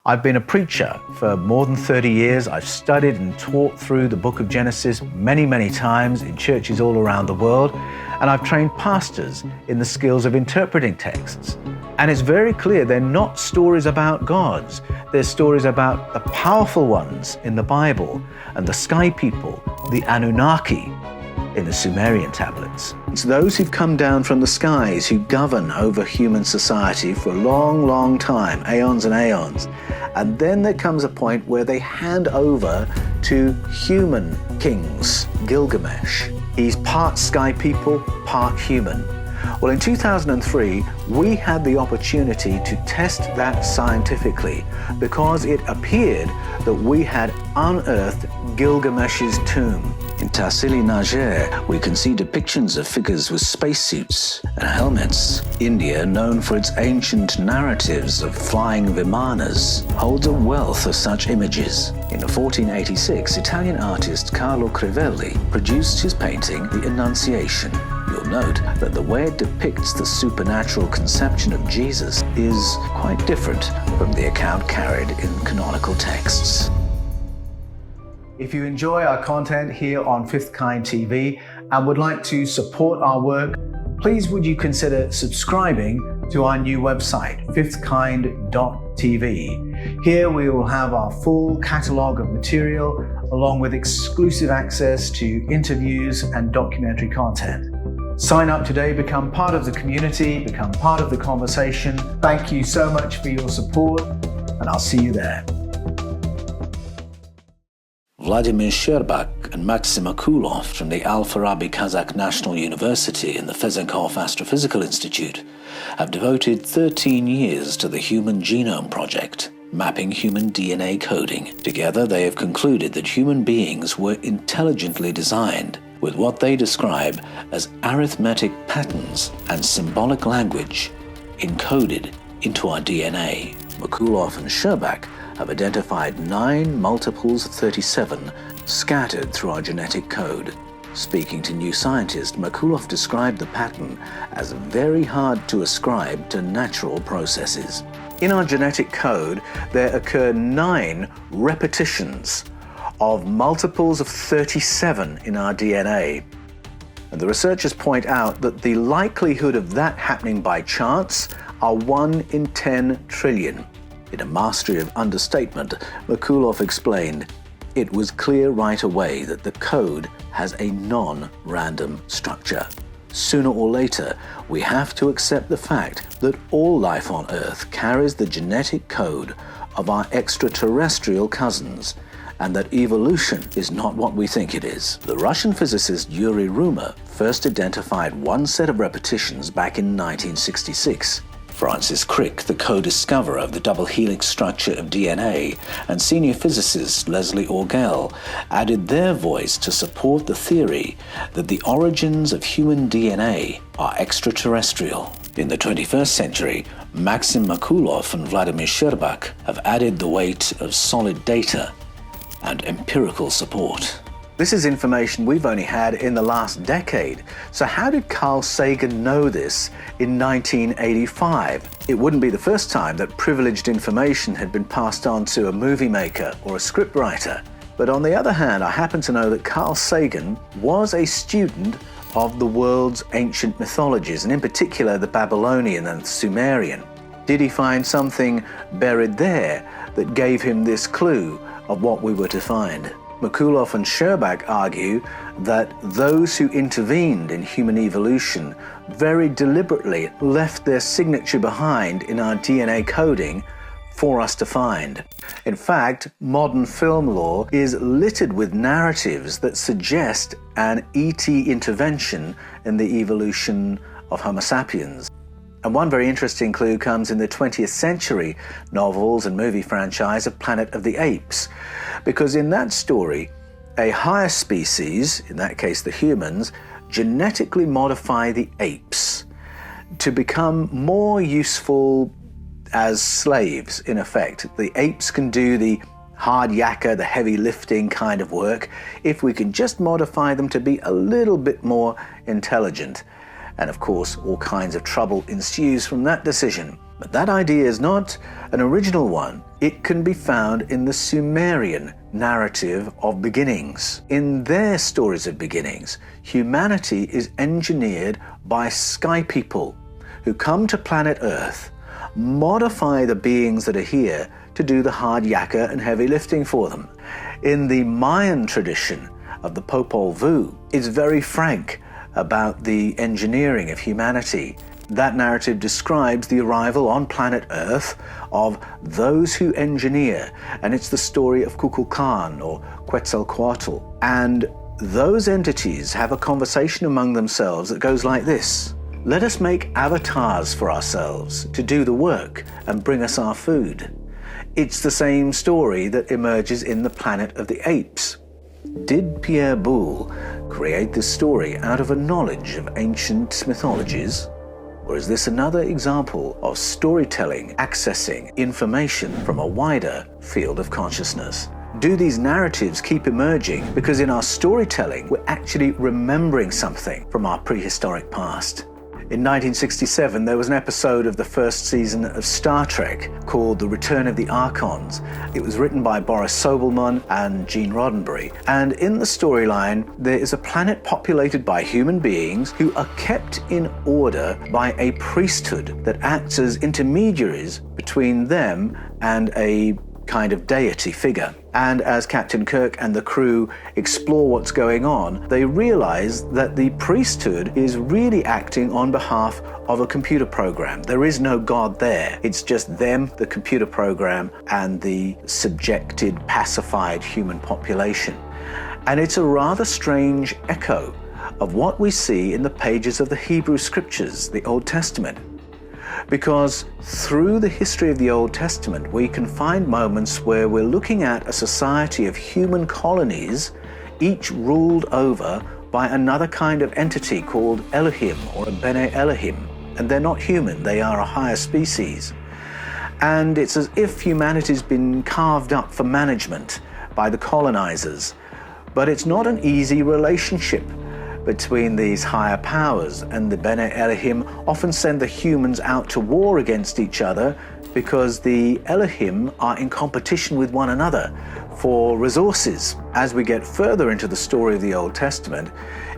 I've been a preacher for more than 30 years. I've studied and taught through the book of Genesis many times in churches all around the world, and I've trained pastors in the skills of interpreting texts. And it's very clear they're not stories about gods. They're stories about the powerful ones in the Bible and the sky people, the Anunnaki, in the Sumerian tablets. It's those who've come down from the skies who govern over human society for a long time, aeons and aeons. And then there comes a point where they hand over to human kings, Gilgamesh. He's part sky people, part human. Well, in 2003, we had the opportunity to test that scientifically because it appeared that we had unearthed Gilgamesh's tomb. In Tassili Niger, we can see depictions of figures with spacesuits and helmets. India, known for its ancient narratives of flying vimanas, holds a wealth of such images. In 1486, Italian artist Carlo Crivelli produced his painting, The Annunciation. You'll note that the way it depicts the supernatural conception of Jesus is quite different from the account carried in canonical texts. If you enjoy our content here on Fifth Kind TV and would like to support our work, please would you consider subscribing to our new website, fifthkind.tv. Here we will have our full catalogue of material along with exclusive access to interviews and documentary content. Sign up today, become part of the community, become part of the conversation. Thank you so much for your support, and I'll see you there. Vladimir Shcherbak and Maxim from the Al-Farabi Kazakh National University and the Fezenkov Astrophysical Institute have devoted 13 years to the Human Genome Project, mapping human DNA coding. Together, they have concluded that human beings were intelligently designed with what they describe as arithmetic patterns and symbolic language encoded into our DNA. Makukov and Shcherbak have identified 9 multiples of 37 scattered through our genetic code. Speaking to New Scientist, Makukov described the pattern as very hard to ascribe to natural processes. In our genetic code, there occur 9 repetitions of multiples of 37 in our DNA. And the researchers point out that the likelihood of that happening by chance are 1 in 10 trillion. In a mastery of understatement, Makukov explained, "It was clear right away that the code has a non-random structure. Sooner or later, we have to accept the fact that all life on Earth carries the genetic code of our extraterrestrial cousins, and that evolution is not what we think it is." The Russian physicist Yuri Rumor first identified one set of repetitions back in 1966. Francis Crick, the co-discoverer of the double helix structure of DNA, and senior physicist Leslie Orgel added their voice to support the theory that the origins of human DNA are extraterrestrial. In the 21st century, Maxim Makukov and Vladimir Shcherbak have added the weight of solid data and empirical support. This is information we've only had in the last decade. So how did Carl Sagan know this in 1985? It wouldn't be the first time that privileged information had been passed on to a movie maker or a scriptwriter. But on the other hand, I happen to know that Carl Sagan was a student of the world's ancient mythologies, and in particular the Babylonian and Sumerian. Did he find something buried there that gave him this clue of what we were to find? Makukov and Shcherbak argue that those who intervened in human evolution very deliberately left their signature behind in our DNA coding for us to find. In fact, modern film lore is littered with narratives that suggest an ET intervention in the evolution of Homo sapiens. And one very interesting clue comes in the 20th century novels and movie franchise of Planet of the Apes, because in that story, a higher species, in that case the humans, genetically modify the apes to become more useful as slaves, in effect. The apes can do the hard yakka, the heavy lifting kind of work, if we can just modify them to be a little bit more intelligent. And of course, all kinds of trouble ensues from that decision. But that idea is not an original one. It can be found in the Sumerian narrative of beginnings. In their stories of beginnings, humanity is engineered by sky people who come to planet Earth, modify the beings that are here to do the hard yakka and heavy lifting for them. In the Mayan tradition of the Popol Vuh, it's very frank about the engineering of humanity. That narrative describes the arrival on planet Earth of those who engineer, and it's the story of Kukulkan or Quetzalcoatl. And those entities have a conversation among themselves that goes like this: let us make avatars for ourselves to do the work and bring us our food. It's the same story that emerges in the Planet of the Apes. Did Pierre Boulle create this story out of a knowledge of ancient mythologies? Or is this another example of storytelling accessing information from a wider field of consciousness? Do these narratives keep emerging because in our storytelling we're actually remembering something from our prehistoric past? In 1967, there was an episode of the first season of Star Trek called The Return of the Archons. It was written by Boris Sobelman and Gene Roddenberry. And in the storyline, there is a planet populated by human beings who are kept in order by a priesthood that acts as intermediaries between them and a kind of deity figure. And as Captain Kirk and the crew explore what's going on, they realize that the priesthood is really acting on behalf of a computer program. There is no God there. It's just them, the computer program, and the subjected, pacified human population. And it's a rather strange echo of what we see in the pages of the Hebrew Scriptures, the Old Testament. Because through the history of the Old Testament, we can find moments where we're looking at a society of human colonies, each ruled over by another kind of entity called Elohim or a Bene Elohim. And they're not human, they are a higher species. And it's as if humanity's been carved up for management by the colonizers. But it's not an easy relationship between these higher powers, and the Bene Elohim often send the humans out to war against each other because the Elohim are in competition with one another for resources. As we get further into the story of the Old Testament,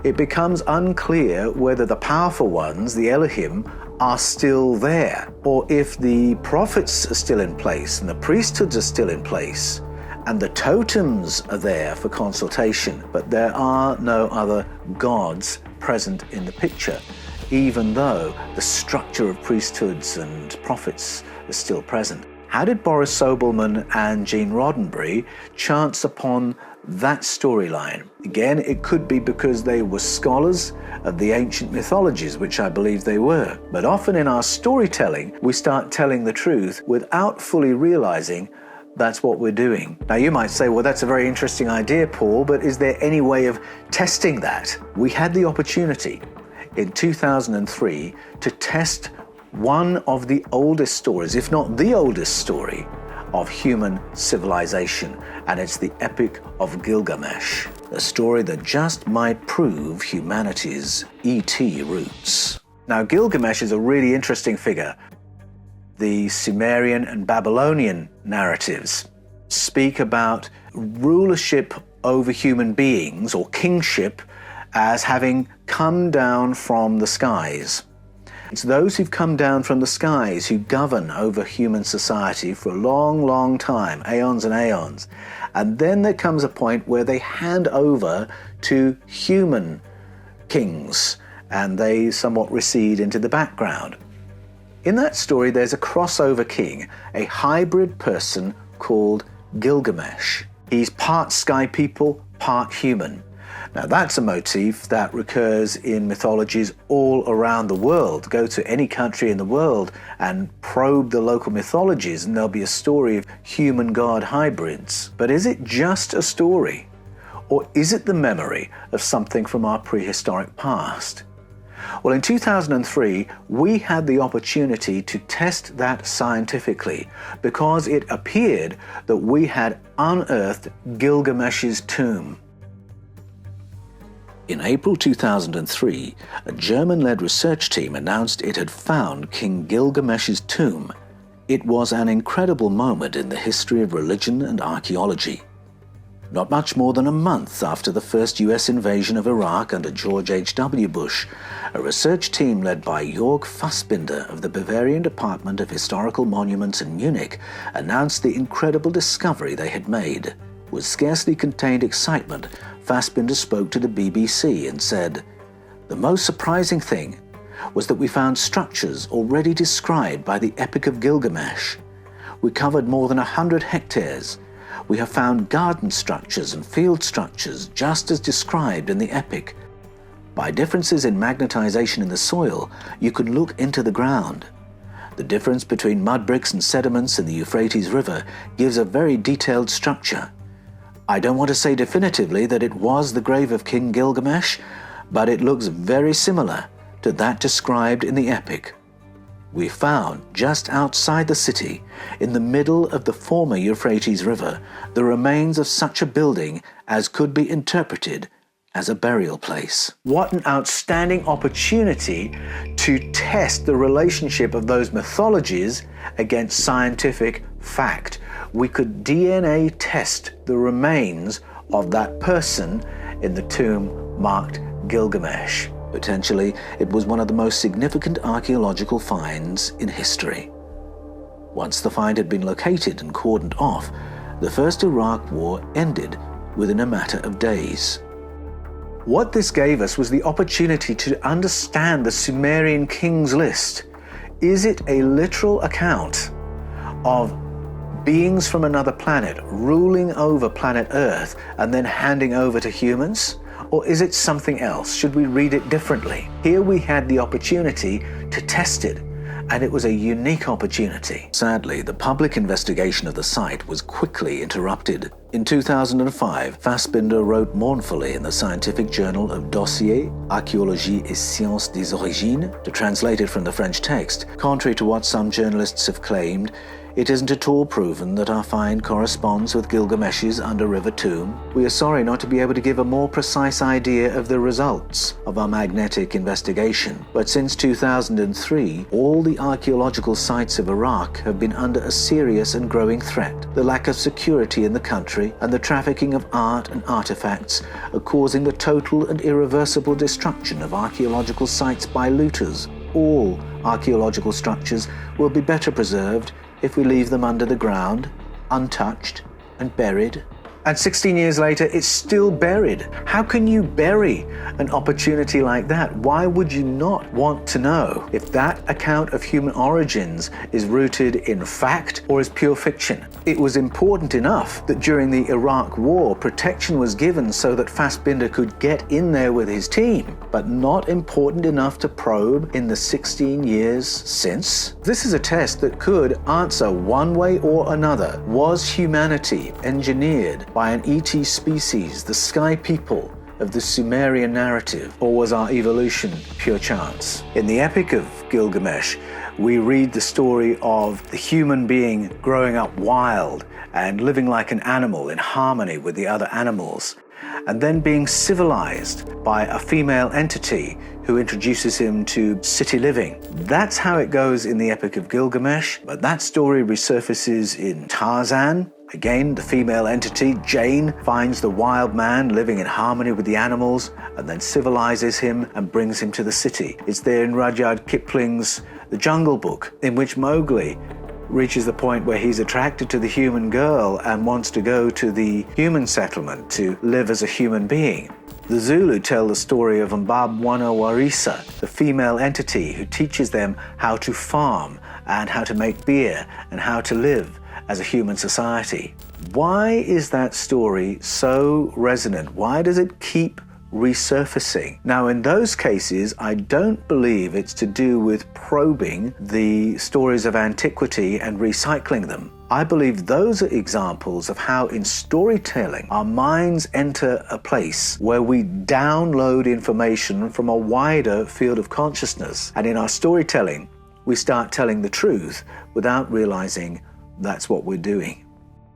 it becomes unclear whether the powerful ones, the Elohim, are still there, or if the prophets are still in place and the priesthoods are still in place, and the totems are there for consultation, but there are no other gods present in the picture, even though the structure of priesthoods and prophets is still present. How did Boris Sobelman and Gene Roddenberry chance upon that storyline? Again, it could be because they were scholars of the ancient mythologies, which I believe they were. But often in our storytelling, we start telling the truth without fully realizing that's what we're doing. Now you might say, well, that's a very interesting idea, Paul, but is there any way of testing that? We had the opportunity in 2003 to test one of the oldest stories, if not the oldest story, of human civilization, and it's the Epic of Gilgamesh, a story that just might prove humanity's ET roots. Now, Gilgamesh is a really interesting figure. The Sumerian and Babylonian narratives speak about rulership over human beings, or kingship, as having come down from the skies. It's those who've come down from the skies who govern over human society for a long, long time, aeons and aeons. And then there comes a point where they hand over to human kings, and they somewhat recede into the background. In that story, there's a crossover king, a hybrid person called Gilgamesh. He's part sky people, part human. Now that's a motif that recurs in mythologies all around the world. Go to any country in the world and probe the local mythologies and there'll be a story of human-god hybrids. But is it just a story? Or is it the memory of something from our prehistoric past? Well, in 2003, we had the opportunity to test that scientifically because it appeared that we had unearthed Gilgamesh's tomb. In April 2003, a German-led research team announced it had found King Gilgamesh's tomb. It was an incredible moment in the history of religion and archaeology. Not much more than a month after the first US invasion of Iraq under George H.W. Bush, a research team led by Jörg Fassbinder of the Bavarian Department of Historical Monuments in Munich announced the incredible discovery they had made. With scarcely contained excitement, Fassbinder spoke to the BBC and said, "The most surprising thing was that we found structures already described by the Epic of Gilgamesh. We covered more than 100 hectares. We have found garden structures and field structures just as described in the Epic. By differences in magnetization in the soil, you can look into the ground. The difference between mud bricks and sediments in the Euphrates River gives a very detailed structure. I don't want to say definitively that it was the grave of King Gilgamesh, but it looks very similar to that described in the Epic. We found, just outside the city, in the middle of the former Euphrates River, the remains of such a building as could be interpreted as a burial place." What an outstanding opportunity to test the relationship of those mythologies against scientific fact. We could DNA test the remains of that person in the tomb marked Gilgamesh. Potentially, it was one of the most significant archaeological finds in history. Once the find had been located and cordoned off, the First Iraq War ended within a matter of days. What this gave us was the opportunity to understand the Sumerian kings list. Is it a literal account of beings from another planet ruling over planet Earth and then handing over to humans? Or is it something else? Should we read it differently? Here we had the opportunity to test it, and it was a unique opportunity. Sadly, the public investigation of the site was quickly interrupted. In 2005, Fassbinder wrote mournfully in the scientific journal of Dossier, Archéologie et Sciences des Origines, to translate it from the French text. Contrary to what some journalists have claimed, it isn't at all proven that our find corresponds with Gilgamesh's under-river tomb. We are sorry not to be able to give a more precise idea of the results of our magnetic investigation. But since 2003, all the archaeological sites of Iraq have been under a serious and growing threat. The lack of security in the country and the trafficking of art and artifacts are causing the total and irreversible destruction of archaeological sites by looters. All archaeological structures will be better preserved if we leave them under the ground, untouched and buried. And 16 years later, it's still buried. How can you bury an opportunity like that? Why would you not want to know if that account of human origins is rooted in fact or is pure fiction? It was important enough that during the Iraq War, protection was given so that Fassbinder could get in there with his team, but not important enough to probe in the 16 years since. This is a test that could answer one way or another. Was humanity engineered by an ET species, the sky people of the Sumerian narrative, or was our evolution pure chance? In the Epic of Gilgamesh, we read the story of the human being growing up wild and living like an animal in harmony with the other animals, and then being civilized by a female entity who introduces him to city living. That's how it goes in the Epic of Gilgamesh, but that story resurfaces in Tarzan. Again, the female entity, Jane, finds the wild man living in harmony with the animals and then civilizes him and brings him to the city. It's there in Rudyard Kipling's The Jungle Book, in which Mowgli reaches the point where he's attracted to the human girl and wants to go to the human settlement to live as a human being. The Zulu tell the story of Mbabwana-Warisa, the female entity who teaches them how to farm and how to make beer and how to live as a human society. Why is that story so resonant? Why does it keep resurfacing? Now, in those cases, I don't believe it's to do with probing the stories of antiquity and recycling them. I believe those are examples of how in storytelling our minds enter a place where we download information from a wider field of consciousness. And in our storytelling, we start telling the truth without realizing that's what we're doing.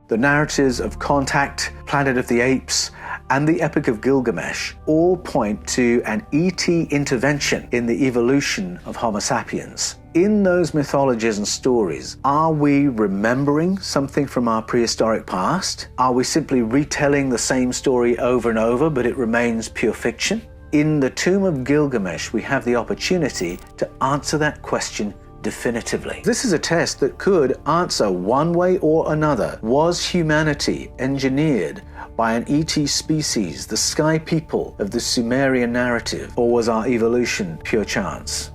The narratives of Contact, Planet of the Apes, and the Epic of Gilgamesh all point to an ET intervention in the evolution of Homo sapiens. In those mythologies and stories, are we remembering something from our prehistoric past? Are we simply retelling the same story over and over, but it remains pure fiction? In the Tomb of Gilgamesh, we have the opportunity to answer that question definitively. This is a test that could answer one way or another. Was humanity engineered by an ET species, the sky people of the Sumerian narrative, or was our evolution pure chance?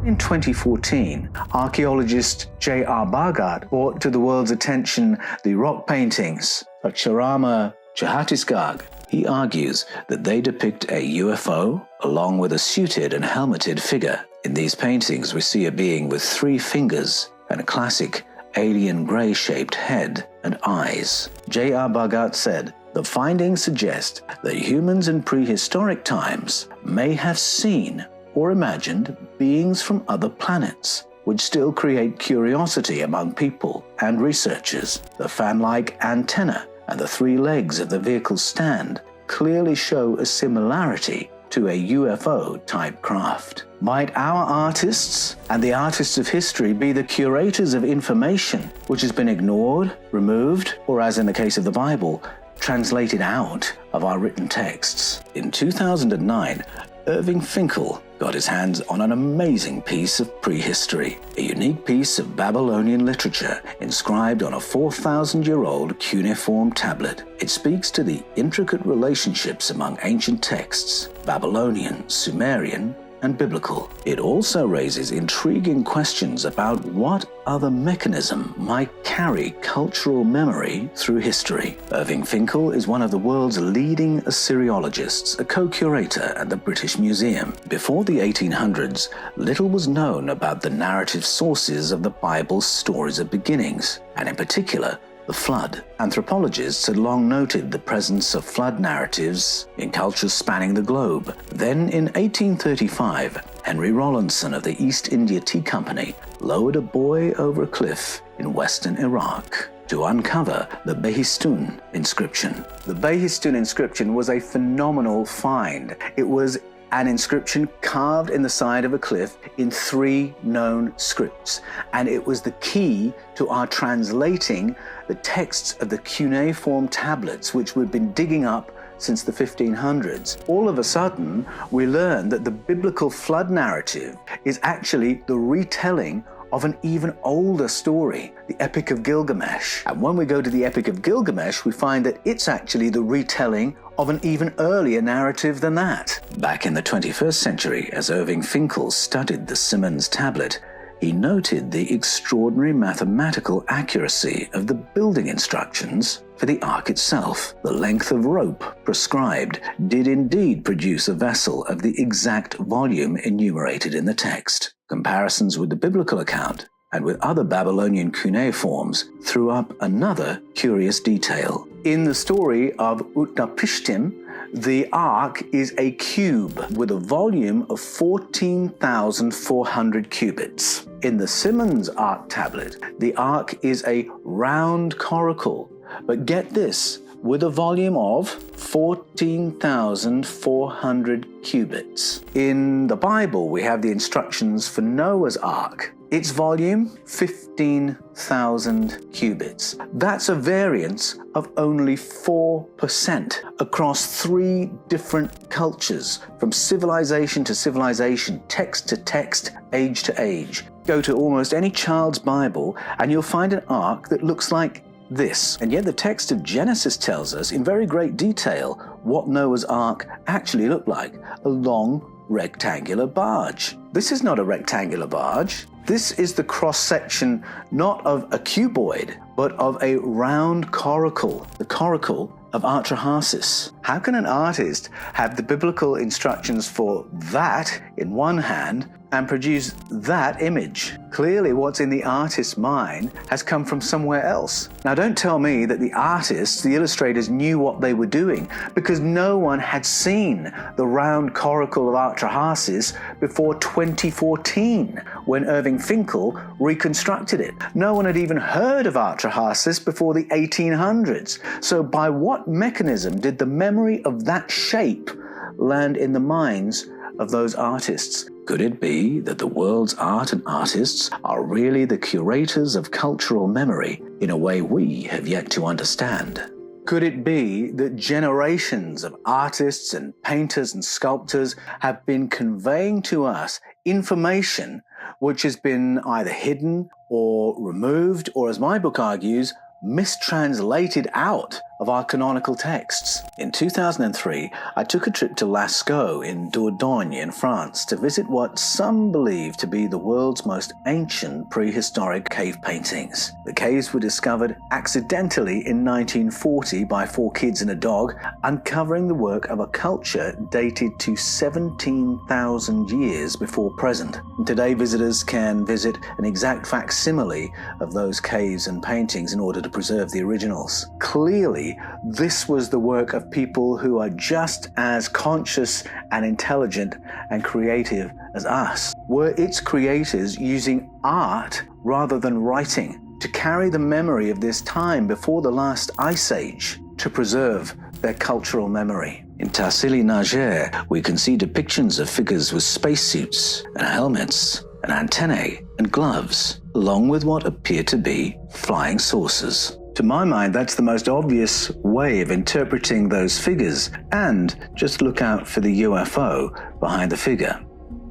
In 2014, archaeologist J.R. Bhagat brought to the world's attention the rock paintings of Chama, Chhattisgarh. He argues that they depict a UFO along with a suited and helmeted figure. In these paintings, we see a being with 3 fingers and a classic alien grey-shaped head and eyes. J.R. Bhagat said, "The findings suggest that humans in prehistoric times may have seen or imagined beings from other planets, which still create curiosity among people and researchers. The fan-like antenna and the 3 legs of the vehicle's stand clearly show a similarity to a UFO-type craft. Might our artists and the artists of history be the curators of information which has been ignored, removed, or as in the case of the Bible, translated out of our written texts?" In 2009, Irving Finkel got his hands on an amazing piece of prehistory, a unique piece of Babylonian literature inscribed on a 4,000-year-old cuneiform tablet. It speaks to the intricate relationships among ancient texts, Babylonian, Sumerian, and biblical. It also raises intriguing questions about what other mechanism might carry cultural memory through history. Irving Finkel is one of the world's leading Assyriologists, a co-curator at the British Museum. Before the 1800s, little was known about the narrative sources of the Bible's stories of beginnings, and in particular, the flood. Anthropologists had long noted the presence of flood narratives in cultures spanning the globe. Then in 1835, Henry Rawlinson of the East India Tea Company lowered a buoy over a cliff in western Iraq to uncover the Behistun inscription. The Behistun inscription was a phenomenal find. It was an inscription carved in the side of a cliff in 3 known scripts, and it was the key to our translating the texts of the cuneiform tablets which we've been digging up since the 1500s. All of a sudden, we learn that the biblical flood narrative is actually the retelling of an even older story, the Epic of Gilgamesh. And when we go to the Epic of Gilgamesh, we find that it's actually the retelling of an even earlier narrative than that. Back in the 21st century, as Irving Finkel studied the Simmons tablet, he noted the extraordinary mathematical accuracy of the building instructions for the ark itself. The length of rope prescribed did indeed produce a vessel of the exact volume enumerated in the text. Comparisons with the biblical account and with other Babylonian cuneiforms threw up another curious detail. In the story of Utnapishtim, the ark is a cube with a volume of 14,400 cubits. In the Simmons Ark tablet, the ark is a round coracle, but get this, with a volume of 14,400 cubits. In the Bible, we have the instructions for Noah's Ark. Its volume, 15,000 cubits. That's a variance of only 4% across 3 different cultures, from civilization to civilization, text to text, age to age. Go to almost any child's Bible and you'll find an ark that looks like this. And yet the text of Genesis tells us in very great detail what Noah's Ark actually looked like, a long rectangular barge. This is not a rectangular barge. This is the cross-section not of a cuboid, but of a round coracle, the coracle of Atrahasis. How can an artist have the biblical instructions for that in one hand and produce that image? Clearly, what's in the artist's mind has come from somewhere else. Now, don't tell me that the artists, the illustrators, knew what they were doing, because no one had seen the round coracle of Atrahasis before 2014, when Irving Finkel reconstructed it. No one had even heard of Atrahasis before the 1800s. So by what mechanism did the memory of that shape land in the minds of those artists? Could it be that the world's art and artists are really the curators of cultural memory in a way we have yet to understand? Could it be that generations of artists and painters and sculptors have been conveying to us information which has been either hidden or removed, or, as my book argues, mistranslated out of our canonical texts? In 2003, I took a trip to Lascaux in Dordogne in France to visit what some believe to be the world's most ancient prehistoric cave paintings. The caves were discovered accidentally in 1940 by 4 kids and a dog, uncovering the work of a culture dated to 17,000 years before present. And today, visitors can visit an exact facsimile of those caves and paintings in order to preserve the originals. Clearly, this was the work of people who are just as conscious and intelligent and creative as us. Were its creators using art rather than writing to carry the memory of this time before the last ice age, to preserve their cultural memory? In Tassili-Niger, we can see depictions of figures with spacesuits and helmets and antennae and gloves, along with what appear to be flying saucers. To my mind, that's the most obvious way of interpreting those figures, and just look out for the UFO behind the figure.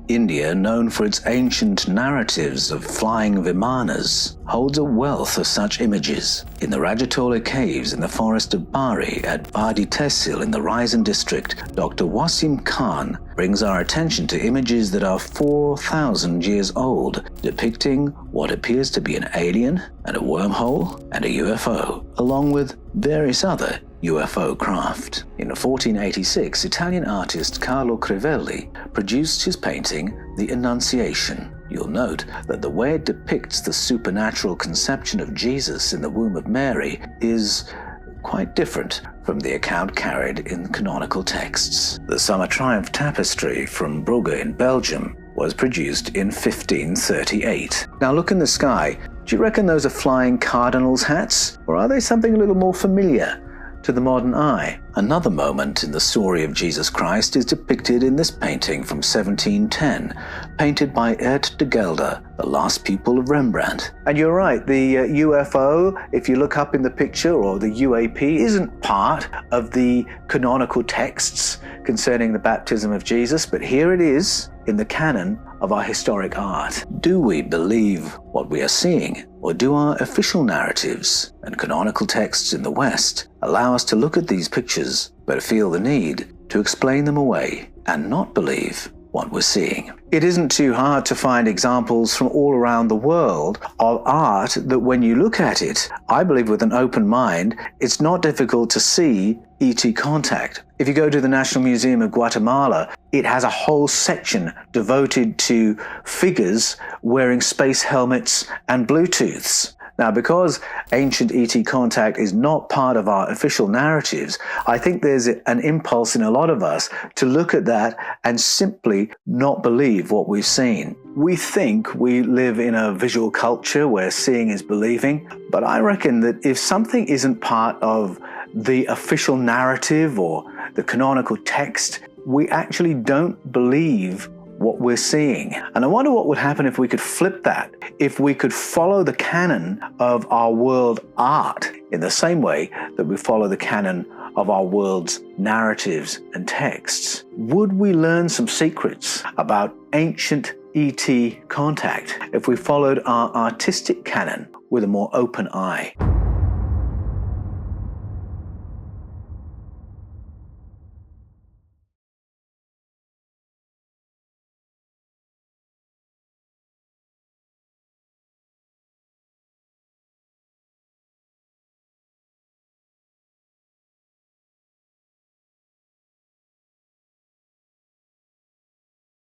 India, known for its ancient narratives of flying vimanas, holds a wealth of such images. In the Rajatola caves in the forest of Bari at Vadi Tehsil in the Raisin district, Dr. Wasim Khan brings our attention to images that are 4,000 years old, depicting what appears to be an alien and a wormhole and a UFO, along with various other UFO craft. In 1486, Italian artist Carlo Crivelli produced his painting, The Annunciation. You'll note that the way it depicts the supernatural conception of Jesus in the womb of Mary is quite different from the account carried in canonical texts. The Summer Triumph tapestry from Brugge in Belgium was produced in 1538. Now look in the sky. Do you reckon those are flying cardinals' hats? Or are they something a little more familiar to the modern eye? Another moment in the story of Jesus Christ is depicted in this painting from 1710, painted by Ert de Gelder, the last pupil of Rembrandt. And you're right, the UFO, if you look up in the picture, or the UAP, isn't part of the canonical texts concerning the baptism of Jesus, but here it is in the canon of our historic art. Do we believe what we are seeing, or do our official narratives and canonical texts in the West allow us to look at these pictures but feel the need to explain them away and not believe what we're seeing? It isn't too hard to find examples from all around the world of art that, when you look at it, I believe with an open mind, it's not difficult to see ET contact. If you go to the National Museum of Guatemala, it has a whole section devoted to figures wearing space helmets and Bluetooths. Now, because ancient ET contact is not part of our official narratives, I think there's an impulse in a lot of us to look at that and simply not believe what we've seen. We think we live in a visual culture where seeing is believing, but I reckon that if something isn't part of the official narrative or the canonical text, we actually don't believe what we're seeing. And I wonder what would happen if we could flip that, if we could follow the canon of our world art in the same way that we follow the canon of our world's narratives and texts. Would we learn some secrets about ancient ET contact if we followed our artistic canon with a more open eye?